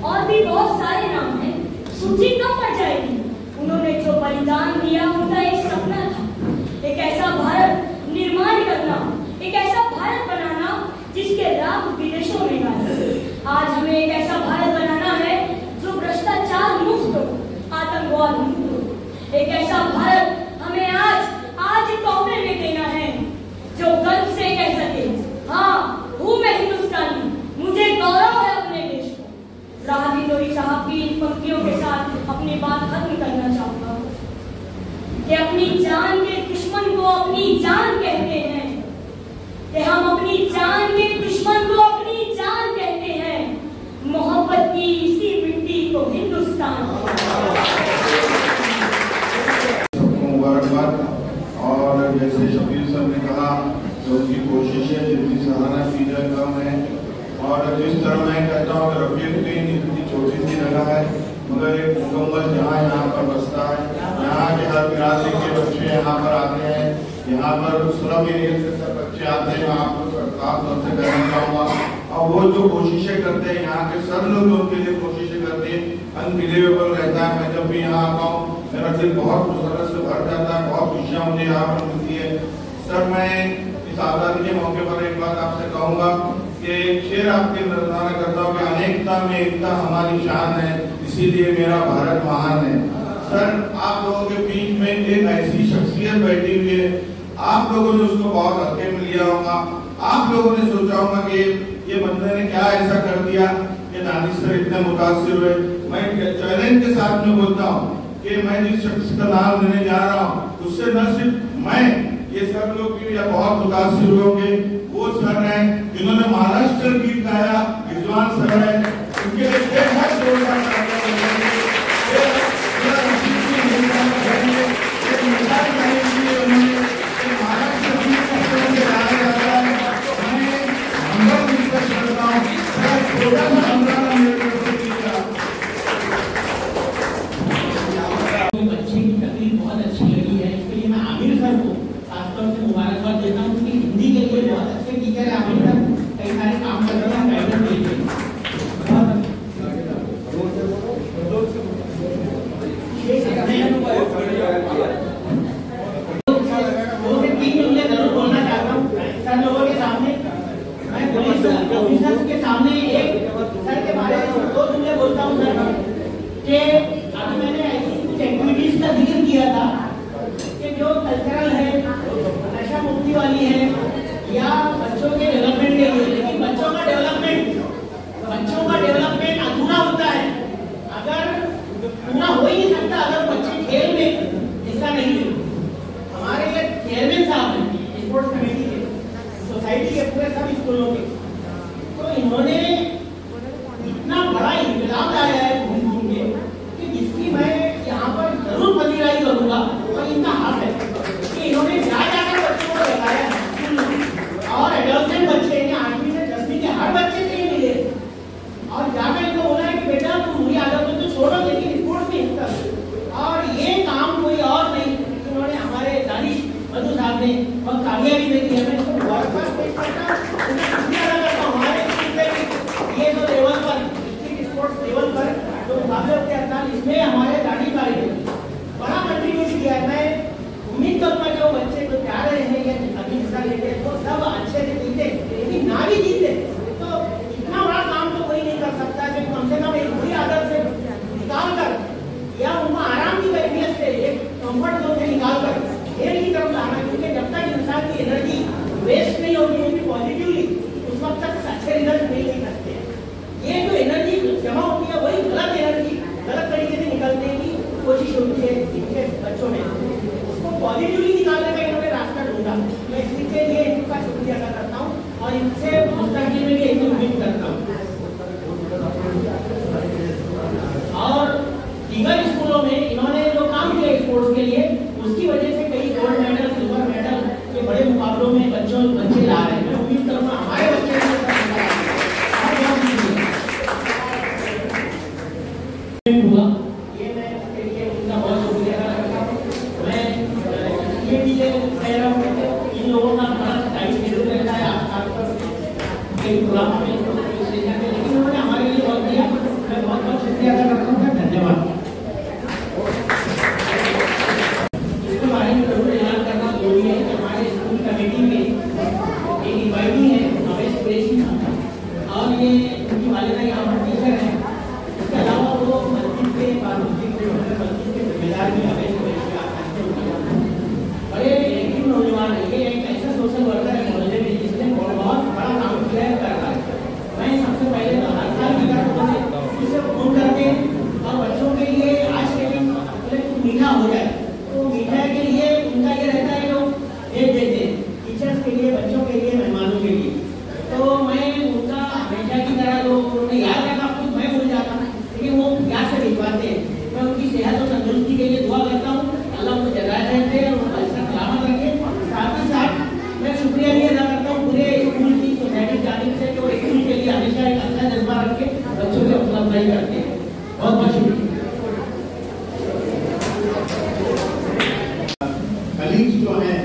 S8: और भी बहुत सारे नाम हैं, सूची कम पड़ जाएगी। उन्होंने जो बलिदान दिया उनका एक सपना था, एक ऐसा भारत निर्माण करना, एक ऐसा भारत बनाना जिसके राग विदेशों में गाए। आज हमें एक ऐसा भारत बनाना है जो भ्रष्टाचार मुक्त हो, आतंकवाद मुक्त हो। एक ऐसा भारत हमें आज तोहफे में देना है जो गर्व से कह सके, हाँ हूँ मैं हिंदुस्तानी, मुझे गौरव है अपने देश को। राहत इंदौरी साहब की इन पंक्तियों के साथ अपनी बात खत्म करना चाहूंगा कि अपनी जान के दुश्मन को अपनी जान कहते हैं, कि हम अपनी जान के दुश्मन को अपनी जान कहते हैं। मोहब्बत की इसी मिट्टी को हिंदुस्तान।
S10: मुबारकबाद। और जैसे शबीर साहब ने कहा कि उनकी कोशिशें जितनी सराहना की जाए कम है, और जिस तरह मैं कहता हूँ कि रफीउद्दीन इतनी छोटी सी जगह है, मगर एक मुकम्मल यहाँ पर बसता है। यहाँ के हर बिरादरी के बच्चे यहाँ पर आते हैं, यहाँ पर स्लम एरिया से सब बच्चे आते हैं। मैं आपको खास से कहना चाहूँगा, और वो जो कोशिशें करते हैं, यहाँ के सब लोग उनके लिए कोशिशें करते हैं, अनबिलीवेबल रहता है। मैं जब भी यहाँ आता हूँ मेरा दिल बहुत मुसरत से भर जाता है, बहुत खुशियाँ मुझे यहाँ पर मिलती है। सर, मैं इस आज़ादी के मौके पर एक बात आपसे कहूँगा कि एक शेर आपके नजराना करता हूँ कि अनेकता में एकता हमारी शान है, इसीलिए मेरा भारत महान है। सर, आप लोगों के बीच में एक ऐसी शख्सियत बैठी हुई है, आप लोगों ने उसको बहुत हल्के में लिया होगा। आप लोगों ने सोचा होगा कि ये बंदे ने क्या ऐसा कर दिया कि दानिश सर इतने मुतासिर हुए। मैं चैलेंज के साथ में बोलता हूँ कि मैं जिस शख्स का नाम लेने जा रहा हूँ उससे न सिर्फ मैं, ये सब लोग भी बहुत मुतासिर होंगे। वो सर हैं जिन्होंने महाराष्ट्र गीत गाया, विद्वान सर है, उनके लिए बेहद जोरदार
S9: बच्चे की तकलीफ बहुत अच्छी लगी है, इसके लिए मैं आमिर सर को खासतौर से मुबारकबाद देता हूँ कि हिंदी के लिए बहुत अच्छे टीचर है। आमिर सर कई सारे काम कर रहे हैं, गाइडेंस दे रहे हैं। जरूर बोलना चाहता हूँ सर लोगों के सामने। मैं पुलिस ऑफिसर्स के सामने एक सर के बारे में 2 जुमले बोलता हूँ सर कि अभी मैंने ऐसी कुछ एक्टिविटीज का जिक्र किया था कि जो कल्चरल है, नशा मुक्ति वाली है या बच्चों के डेवलपमेंट के लिए, लेकिन बच्चों का डेवलपमेंट अधूरा होता है, अगर पूरा हो ही नहीं सकता अगर बच्चे खेल में हिस्सा नहीं ले। हमारे ये चेयरमैन साहब हैं स्पोर्ट्स कमेटी के, सोसाइटी के पूरे सब स्कूलों के, तो इन्होंने इतना बड़ा इंतजाम लाया है घूम घूम के कि जिसकी मैं यहाँ पर जरूर पजीराई करूंगा। और इनका हाथ है कि इन्होंने जाकर बच्चों को बताया और एडोलसेंट बच्चे 8वीं से 10वीं के हर बच्चे से ही मिले और जाकर इनको बोला है कि बेटा तुम बुरी आदतों तो छोड़ो लेकिन स्पोर्ट्स में हिस्सा लो। और ये काम कोई और नहीं, उन्होंने हमारे दानिश मधु साहब ने बहुत कामयाबी देखी है। मैं इसको मुबारकबाद पेश करता हूँ, उन्हें शुक्रिया अदा करता हूँ हमारे ये जो लेवल पर डिस्ट्रिक्ट स्पोर्ट्स लेवल पर जो मुकाबले होते हैं इसमें हमारे दानिश भाई ने बड़ा कंट्रीब्यूट किया है। मैं उम्मीद करूँगा जो बच्चे जो जा रहे हैं या अभी हिस्सा लेते हैं तो सब अच्छे से जीते, लेकिन ना भी जीते तो इतना बड़ा काम तो कोई नहीं कर सकता कि कम से कम एक बुरी आदत से निकाल कर या उनको आराम की कैफियत से, एक कंफर्ट जोन से निकाल कर खेल की तरफ लाना। क्योंकि जब तक इंसान की एनर्जी वेस्ट नहीं होगी, उनकी पॉजिटिवली, उस वक्त तक अच्छे रिजल्ट मिल नहीं सकते हैं। ये जो एनर्जी जमा होती है वही गलत एनर्जी गलत तरीके से निकलने की कोशिश होती है इनके बच्चों में, उसको पॉजिटिवली निकालने का इन्होंने रास्ता ढूंढा। मैं इसके लिए इनका शुक्रिया अदा करता हूँ और इनसे मुस्तकबिल में भी इनकी उम्मीद करता हूँ। और दीगर स्कूलों में इन्होंने जो काम किया स्पोर्ट्स के लिए, उसकी वजह से कई गोल्ड मेडल, सिल्वर मेडल के बड़े मुकाबलों में बच्चे ला रहे हैं। मैं उम्मीद करूँगा हमारे बच्चे हुआ, ये मैं इसके लिए उनका बहुत शुक्रिया अदा करता हूँ। मैं ये भी कह रहा हूँ इन लोगों का बड़ा टाइम जरूर रहता है आसपास कई प्रोग्राम में, लेकिन उन्होंने हमारे लिए बहुत दिया। मैं बहुत बहुत शुक्रिया अदा करता हूँ, धन्यवाद। इसके बारे में जरूर ऐलान करना जरूरी है कि हमारे स्कूल कमेटी में एक इन्वाइटी है अवेश कुरैशी और ये उनकी वालिदा यहाँ पर टीचर है। इसके अलावा वो मस्जिद के जिम्मेदार भी अवेश कुरैशी बड़े एक्टिव नौजवान है। ये एक ऐसा सोशल वर्कर है मोहल्ले में जिसने बहुत बड़ा काम किया है, कर रहा है। मैं सबसे पहले तो हर साल की तरह इसे फोन करके और बच्चों के लिए आज के दिन कुछ मीठा हो जाए तो मीठा के लिए उनका ये रहता है लोग भेज देते हैं टीचर्स के लिए, बच्चों के लिए, मेहमानों के लिए। तो मैं उनका हमेशा की तरह जो उन्होंने याद रखा खुद मैं भूल जाता हूँ, लेकिन वो याद से भिजवाते हैं। मैं उनकी सेहत और तंदुरुस्ती के लिए दुआ करता हूँ, अल्लाह उनको जगाए रहते हैं और अच्छा सलामत रखे। साथ ही साथ मैं शुक्रिया भी अदा करता हूँ पूरे स्कूल की सोसाइटी की जानिब से, जो स्कूल के लिए हमेशा एक अच्छा जज्बा रख के बच्चों की हौसला अफजाई करते हैं। बहुत बहुत शुक्रिया।
S11: कलीग्स जो हैं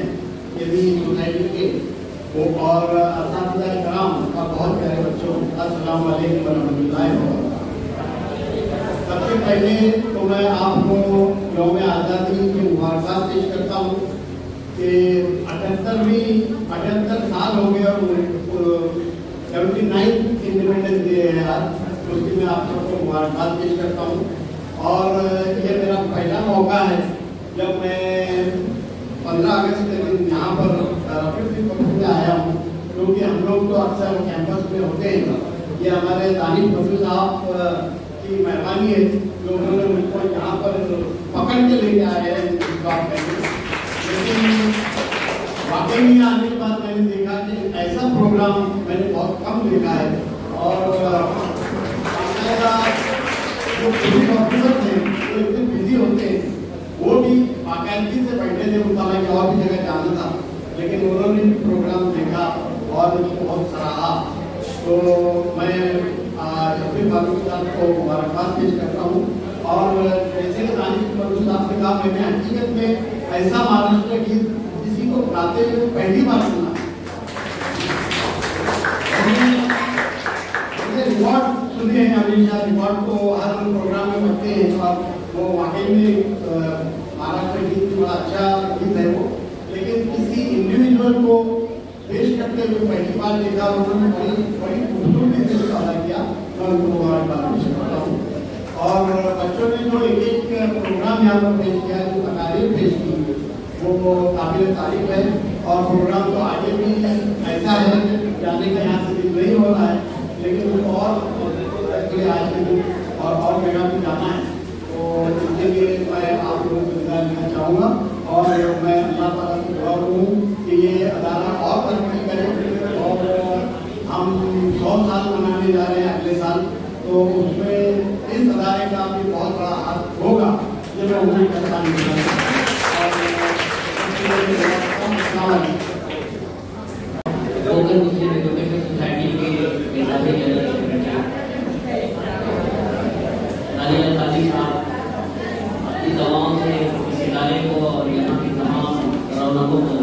S11: ये भी सोसाइटी के वो और असातिज़ा कराम का बहुत प्यारे बच्चों, अस्सलाम वालेकुम व रहमतुल्लाहि व बरकातहू। सबसे पहले तो मैं आपको यौम आज़ादी की मुबारकबाद पेश करता हूँ कि 78 साल हो गए और 79th इंडिपेंडेंस डे है आज, तो उसकी मैं आप सबको मुबारकबाद पेश करता हूँ। और ये मेरा पहला मौका है जब मैं 15 अगस्त के दिन यहाँ पर 50 में आया हूँ। क्योंकि हम लोग तो अक्सर कैंपस में होते हैं। ये हमारे तारीफ बसू साहब की मेहरबानी है जो उन्होंने मुझको यहाँ पर पकड़ के लेके आए हैं इस बात में। लेकिन वाकई में आने के बाद मैंने देखा कि ऐसा प्रोग्राम मैंने बहुत कम देखा है। और जो पुलिस ऑफिसर थे जो इतने बिजी होते हैं वो भी बाकायदगी से बैठे थे, उनका हालांकि और भी जगह जाना था, लेकिन उन्होंने भी प्रोग्राम देखा और उसको बहुत सराहा। तो मैं शफीक फारूक साहब को मुबारकबाद पेश करता हूँ। और जैसे तारीफ फारूक साहब ने कहा, मैंने हकीकत में ऐसा महाराष्ट्र गीत किसी को गाते हुए पहली बार सुना। रिकॉर्ड सुने हैं हमेशा, रिकॉर्ड तो हर प्रोग्राम में बनते हैं और वो वाकई में महाराष्ट्र गीत बड़ा अच्छा गीत है वो। लेकिन किसी इंडिविजुअल को पेश करते हुए पहली बार देखा, उन्होंने बड़ी खूबसूरती से अदा किया, मैं उनको मुबारकबाद पेश करता हूँ। और बच्चों ने जो एक प्रोग्राम यहाँ पर पेश किया, जो तकारीर पेश की, वो काबिल तारीफ है। और प्रोग्राम तो आगे भी ऐसा है, जाने का यहाँ से दिल नहीं हो रहा है, लेकिन और आज के दिन और जगह भी जाना है। तो इसके लिए मैं आप लोगों को विदा लेना चाहूँगा और मैं अल्लाह ताला से दुआ करूँ कि ये अदारा और तरक्की करे और हम 100 साल मनाने जा रहे हैं अगले साल, तो उसमें इस अदारे का भी बहुत बड़ा हाथ होगा, ये मैं उम्मीद करता हूँ।
S4: अपनी दवाओं से इस इदारे को और यहाँ की तमाम रौनकों को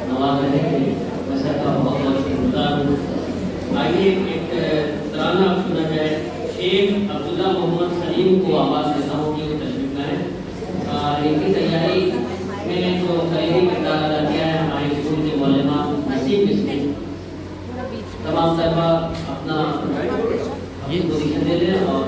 S4: नवाज रहे थे। मैं सर का बहुत बहुत शुक्रगुजार हूँ। आइए एक तराना सुना जाए। शेख अब्दुल्ला मोहम्मद सलीम को आवाज़ देता हूँ कि वो तशरीफ लाएँ। इनकी तैयारी में जो करीबी किरदार अदा किया है हमारे स्कूल के मौलमा नसीम मिस्त्री। तमाम तलबा अपना पोजीशन दे लें और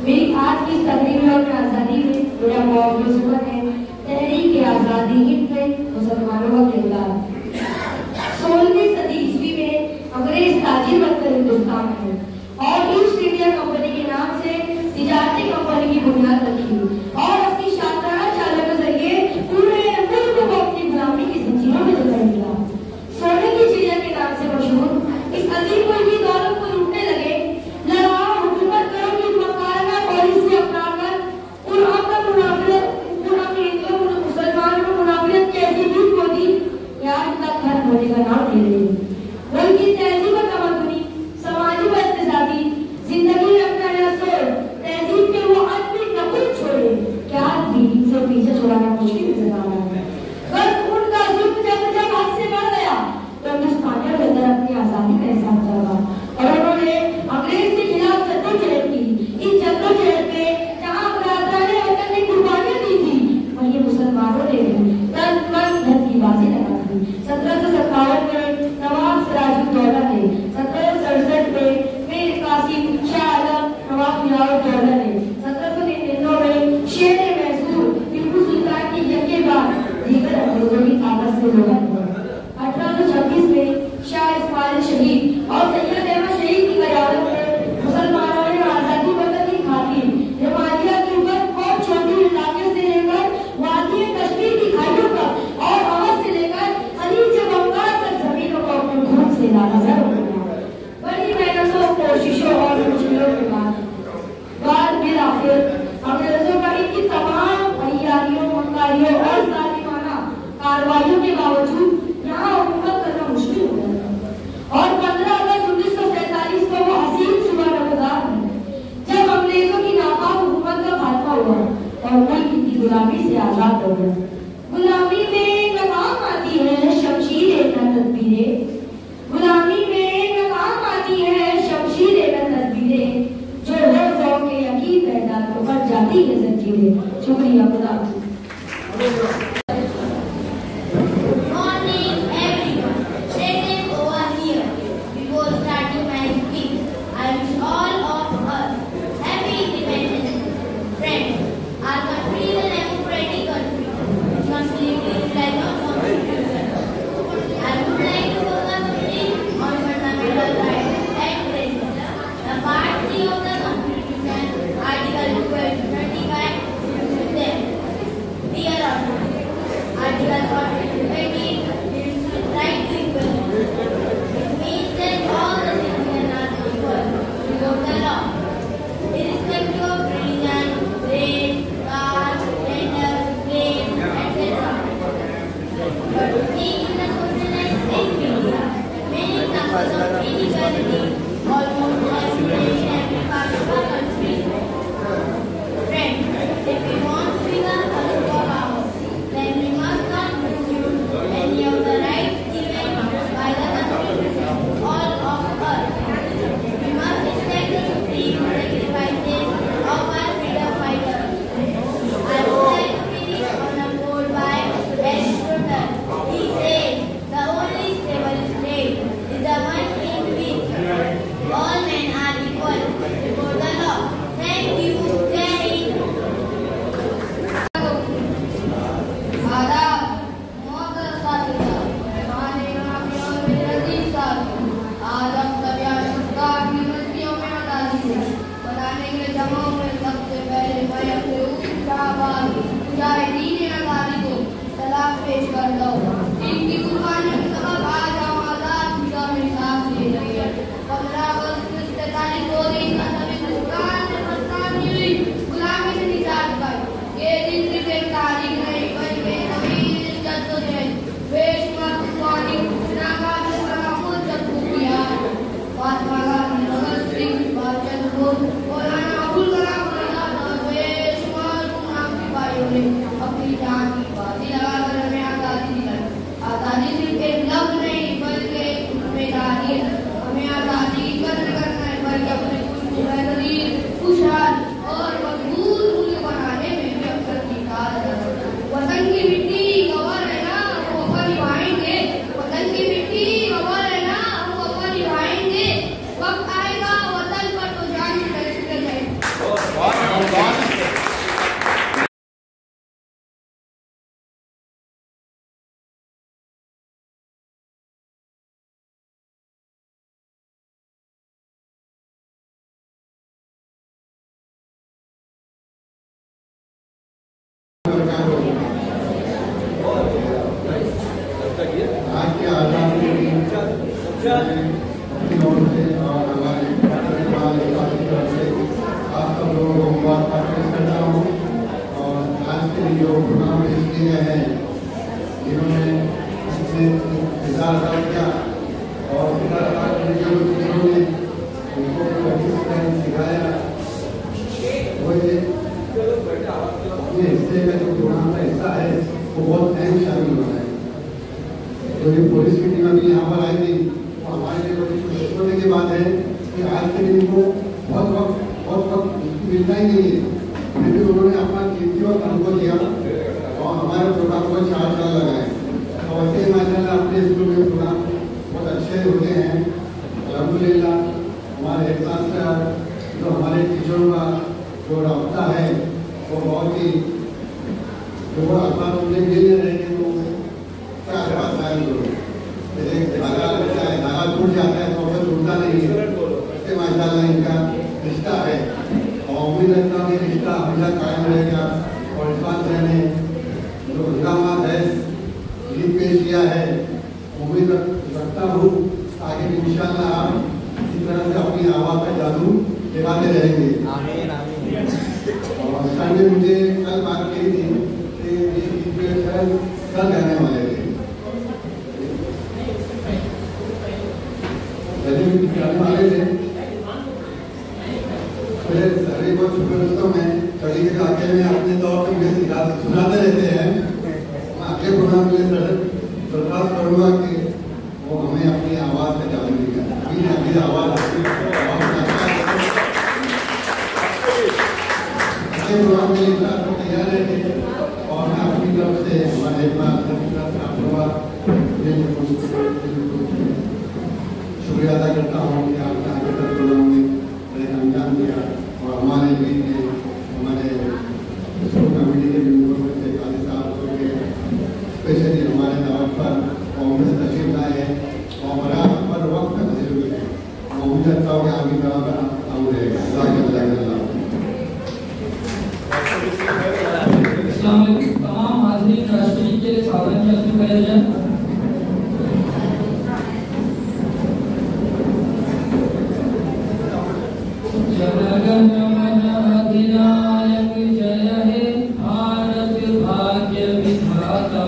S8: मेरी आज की तकरीर और आज़ादी में मेरा बहुत जुज़्व है तहरीक आज़ादी हिंद में मुसलमानों का किरदार। 16वीं सदी ईस्वी में अंग्रेज ताजिर बनकर हिंदुस्तान में और ईस्ट इंडिया कंपनी के नाम से तिजारती
S12: गुलामी से आजाद हो गया। गुलामी में नाकाम आती है शमशीरें न तदबीरें, गुलामी में नाकाम आती है शमशीरें न तदबीरें, जो हो ज़ौक़ के यकीन पैदा तो कर जाती है ज़ंजीरें। शुक्रिया खुदा।
S13: सभी को छुपे में
S11: के इलाके में अपने तौर पर मुझे सुनाते रहते हैं। मैं अगले प्रोग्राम के लिए दरख्वास्त करूँगा कि वो हमें अपनी आवाज़ से जाने देगा। अभी आवाज़ प्रोग्राम के लिए तैयार है और मैं अपनी तरफ से हमारे शुक्रिया अदा करता हूँ कि आपने आगे तक प्रोग्राम में अंजाम दिया और हमारे बीच में हमारे स्कूल कमेटी के मेंबरों में से काली साहब के स्पेशली हमारे दावत पर कांग्रेस तशरीफ लाए हैं और बराबर वक्त में हाजिर हुए हैं। मैं उम्मीद करता हूँ कि आगे बराबर काम रहेगा।
S1: तमाम हाजिरीन राष्ट्रीय के लिए साधन की अपनी प्रयोजन जनगण मन अधिनायक जय हे भारत भाग्य विधाता।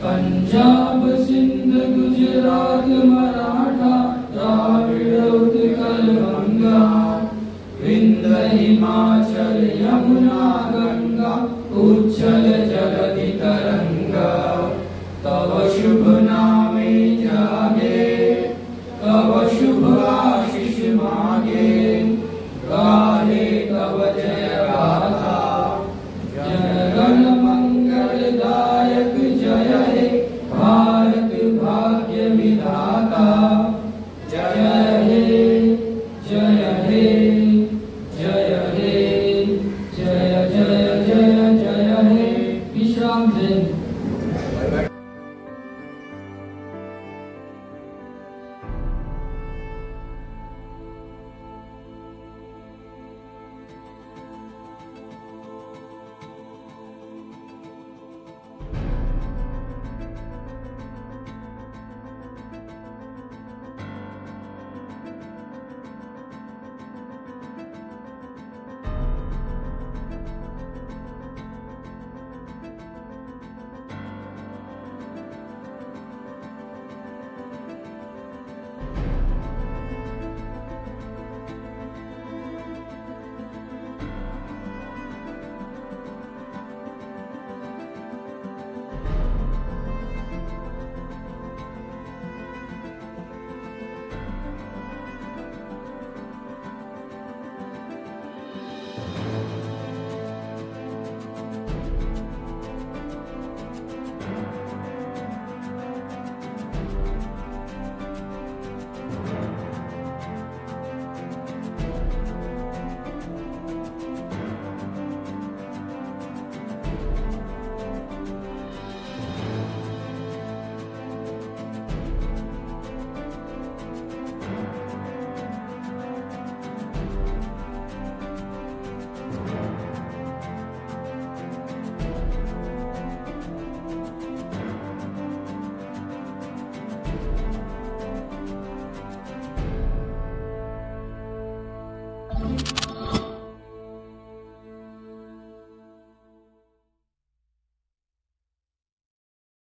S1: पंजाब सिंध गुजरात मराठा द्राविड़ उत्कल गंगा विंध्य हिमाचल यमुना गंगा उच्छल